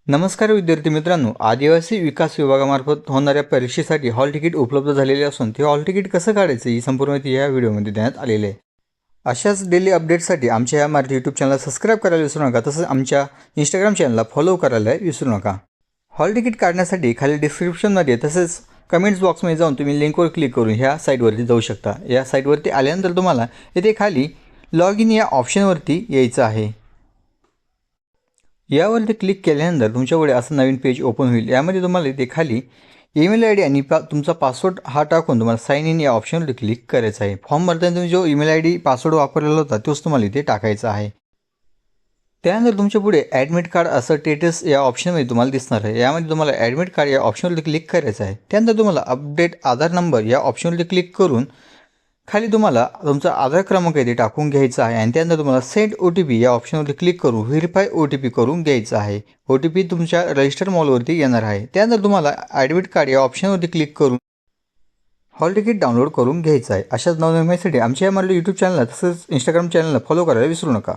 नमस्कार विद्यार्थी मित्रांनो, आदिवासी विकास विभागामार्फत होणाऱ्या परीक्षेसाठी हॉल तिकीट उपलब्ध झालेले असून ते हॉल तिकीट कसं काढायचं ही संपूर्ण माहिती या व्हिडिओमध्ये देण्यात आलेली आहे। अशाच डेली अपडेटसाठी आमच्या या मराठी यूट्यूब चॅनलला सबस्क्राईब करायला विसरू नका, तसंच आमच्या इंस्टाग्राम चॅनलला फॉलो करायला विसरू नका। हॉल तिकीट काढण्यासाठी खाली डिस्क्रिप्शनमध्ये तसेच कमेंट्स बॉक्समध्ये जाऊन तुम्ही लिंकवर क्लिक करून ह्या साईटवरती जाऊ शकता। या साईटवरती आल्यानंतर तुम्हाला इथे खाली लॉग इन या ऑप्शनवरती यायचं आहे। यावरती क्लिक केल्यानंतर तुमच्याकडे असं नवीन पेज ओपन होईल। यामध्ये तुम्हाला इथे खाली ईमेल आय डी आणि तुमचा पासवर्ड हा टाकून तुम्हाला साइन इन या ऑप्शनवरती क्लिक करायचं आहे। फॉर्म भरताना तुम्ही जो ईमेल आय डी पासवर्ड वापरलेला होता तोच तुम्हाला इथे टाकायचा आहे। त्यानंतर तुमच्या पुढे ॲडमिट कार्ड असं स्टेटस या ऑप्शनमध्ये तुम्हाला दिसणार आहे। यामध्ये तुम्हाला ॲडमिट कार्ड या ऑप्शनवरती क्लिक करायचं आहे। त्यानंतर तुम्हाला अपडेट आधार नंबर या ऑप्शनवरती क्लिक करून खाली तुम्हाला तुमचा आधार क्रमांक इथे टाकून घ्यायचा आहे आणि त्यानंतर तुम्हाला सेंड OTP या ऑप्शनवरती क्लिक करून व्हेरीफाय OTP करून घ्यायचा आहे। OTP तुमच्या रजिस्टर मॉलवरती येणार आहे। त्यानंतर तुम्हाला ॲडमिट कार्ड या ऑप्शनवरती क्लिक करून हॉल तिकीट डाउनलोड करून घ्यायचं आहे। अशाच नवनवीन माहितीसाठी आमच्या या यूट्यूब चॅनलला तसंच इंस्टाग्राम चॅनलला फॉलो करायला विसरू नका।